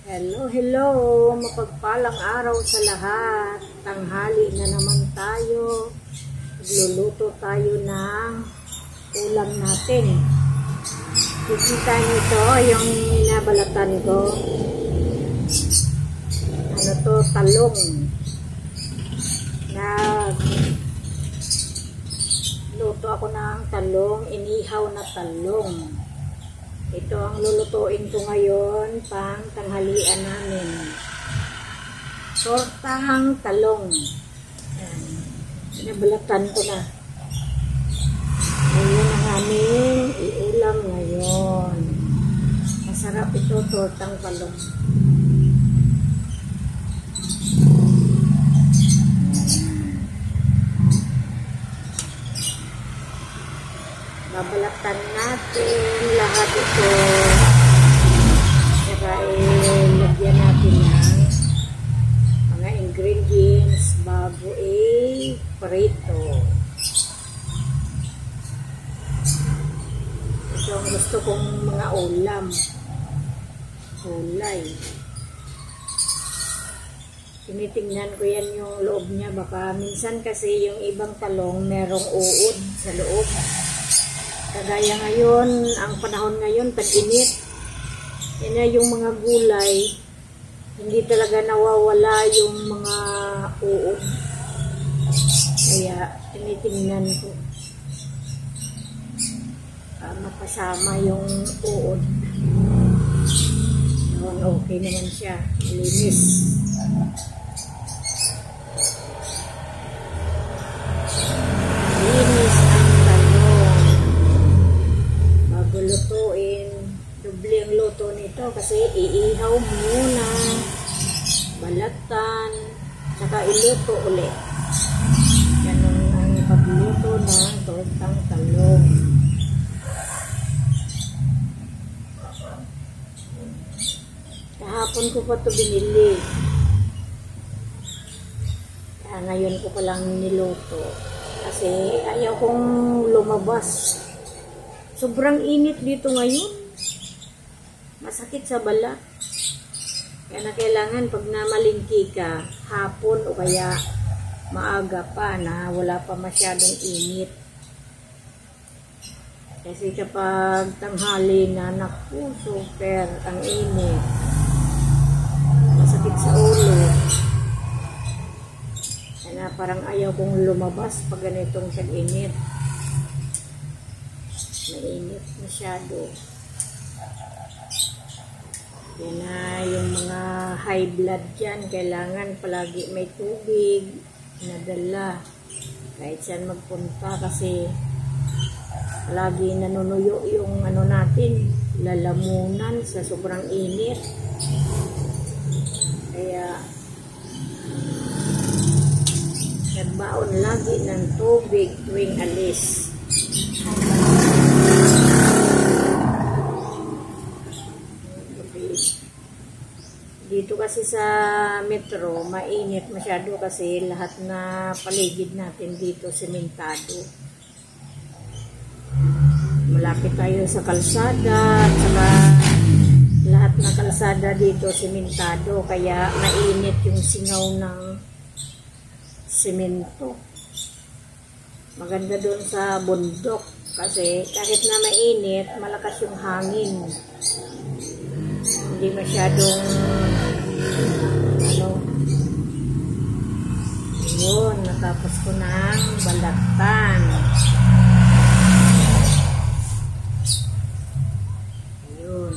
Hello, hello! Mapagpalang araw sa lahat. Tanghali na naman tayo. Magluluto tayo ng ulam natin. Kikita nito yung inabalatan ko. Ano to? Talong. Luto ako ng talong, inihaw na talong. Ito ang lulutuin ko ngayon pang tanghalian namin. Tortang talong. Ayan. Pinabalatan ko na. Ayan ang aming iulam ngayon. Masarap ito, tortang talong. Babalatan natin lahat ito. Saka lagyan natin ng mga ingredients bago prito. Ito ang gusto kong mga ulam. Gulay. Tinitingnan ko yan yung loob niya. Baka minsan kasi yung ibang talong merong uod sa loob. Kagaya ngayon, ang panahon ngayon, tag-init. Yan na yung mga gulay, hindi talaga nawawala yung mga uod. Kaya, tinitingnan ko. Mapasama yung uod. Okay naman siya. Malinis. Lutuin, doble ang luto nito kasi iihaw muna, balatan, saka iluto ulit. Ganun ang pagluto ng tortang talong. Kahapon ko pa ito binili. Kaya ngayon ko palang niluto kasi ayaw kong lumabas. Sobrang init dito ngayon. Masakit sa balat. Kaya na kailangan pag namalingki ka, hapon o kaya maaga pa na wala pa masyadong init. Kasi kapag tanghali na, naku, super ang init. Masakit sa ulo. Kaya parang ayaw kong lumabas pag ganitong tag-init. Mainit masyado. Yan na yung mga high blood dyan. Kailangan palagi may tubig nadala. Kahit saan magpunta kasi palagi nanunuyo yung ano natin, lalamunan sa sobrang init. Kaya nagbaon lagi ng tubig tuwing alis. Dito kasi sa metro, mainit masyado kasi lahat na paligid natin dito sementado. Malapit tayo sa kalsada, at saka lahat na kalsada dito sementado, kaya mainit yung singaw ng semento. Maganda doon sa bundok kasi kahit na mainit, malakas yung hangin. Hindi masyadong yun, natapos ko ng balatan. Ayun.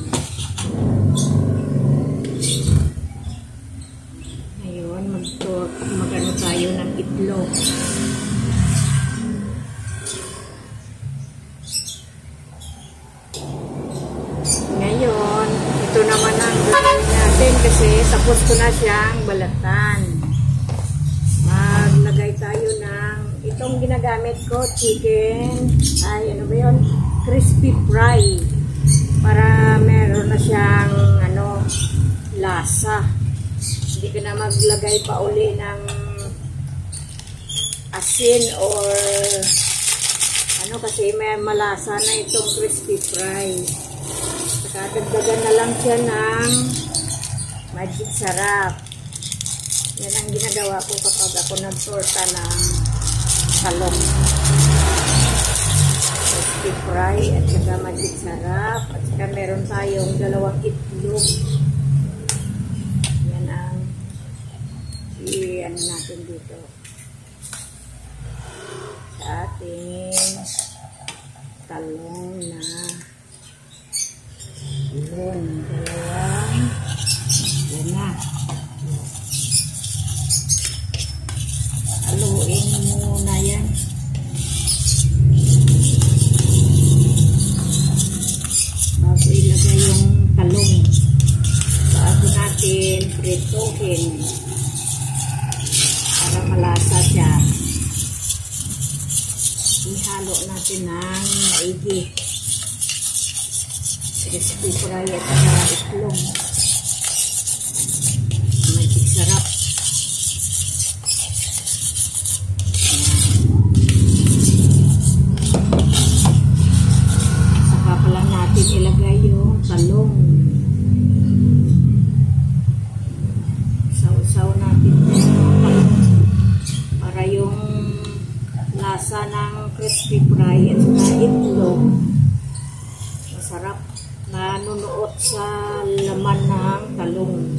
Ngayon, magano tayo ng itlog. Ngayon, ito naman ang gawin natin kasi tapos ko na siyang balatan. Maglagay tayo ng itong ginagamit ko, chicken, ay ano ba yun? Crispy fry. Para meron na siyang lasa. Hindi ka na maglagay pa uli ng asin or kasi may malasa na itong crispy fry. Saka dagdagan na lang siya ng Magic sarap. Yan ang ginagawa ko kapag ako nagtorta ng talong. Crispy fry at saka magic sarap. At saka meron tayong 2 itlog. Yan ang ano natin dito. Sa ating talong na yun, 2. Yan na. Haluin muna yan. Bago ilagay yung talong. Bago natin prituhin para malasa siya. Ihalo natin ng maigi. Crispy fry at itlog. Magic sarap. Saka pa lang natin ilagay yung talong. Sausaw natin yung talong para yung lasa ng crispy fry at saka itlog masarap nanunuot sa laman ng talong.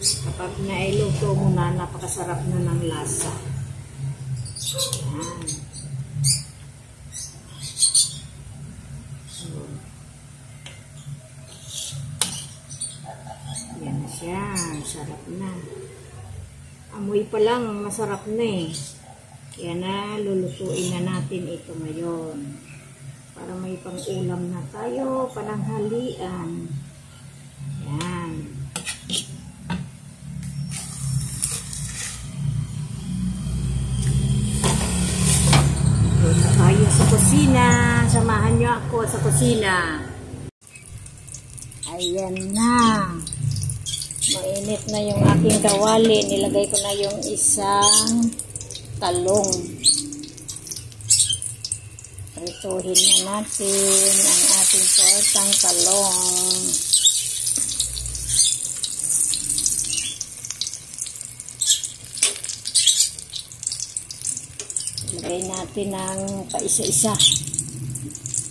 Kapag nailuto mo na, napakasarap na ng lasa. Yan. Yan na siya. Sarap na. Amoy pa lang, masarap na eh. Kaya na, lulutuin na natin ito ngayon. Para may pang-ulam na tayo, pananghalian. Yan. Doon na tayo sa kusina. Samahan niyo ako sa kusina. Ayan na. Mainit na yung aking kawali. Nilagay ko na yung isang talong. Prituhin na natin ang ating tortang talong. Lagay natin ng paisa-isa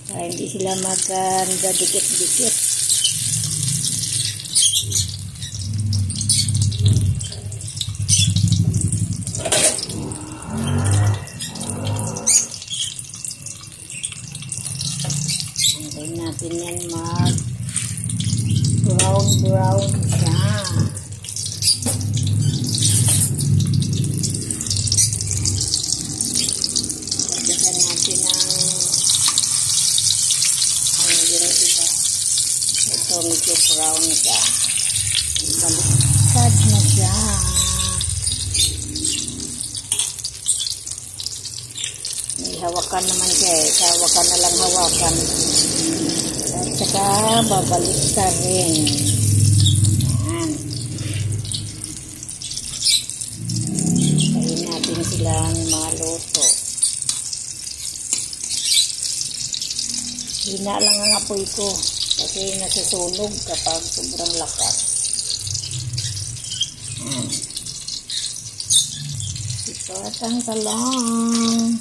para hindi sila magdadikit-dikit. Lagay natin yan mag brown siya. Lagyan natin ng yung iba. Ito medyo brown siya. Baliktad na siya. May hawakan naman siya eh. Sa hawakan na lang hawakan. At saka babaliktad rin. Yan. Tayin natin silang maluto. Hina lang ang apoy ko kasi nasusunog kapag sobrang lakas. Ito at ang talong.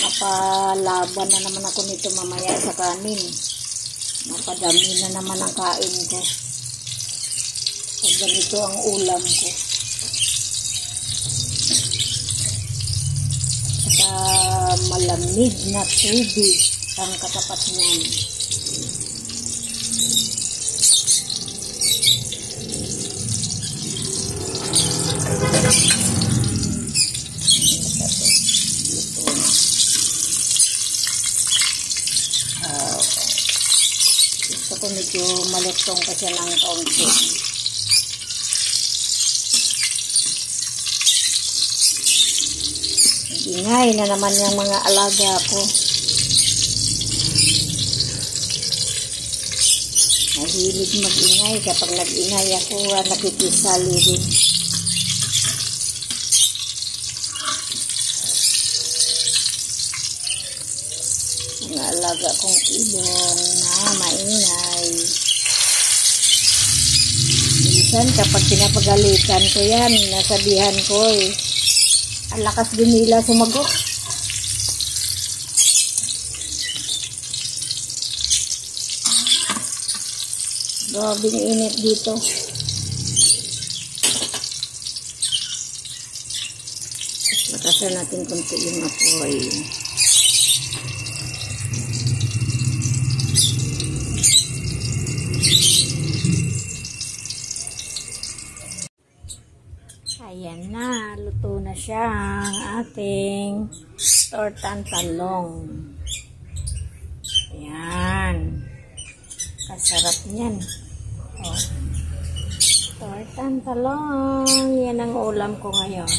Napalaban na naman ako nito mamaya sa kanin. Napadami na naman ang kain ko. Pag ganito ang ulam ko. Saka malamig na tubig ang katapat niyan. Gusto ko medyo malutong pa siya ng kaunti. Ingay na naman yung mga alaga ko. Mahilig mag-ingay. Kapag nag-ingay ako, nakikisali din. Mga alaga kong ibon na maingay. minsan kapag pinapagalitan ko yan, nasabihan ko eh, ang lakas din nila sumagot. Grabing init dito. Lakasan natin konti yung apoy. Ayan na, luto na siya ang ating tortang talong. Ayan. Kasarap niyan. Oh. Tortang talong. Yan ang ulam ko ngayon.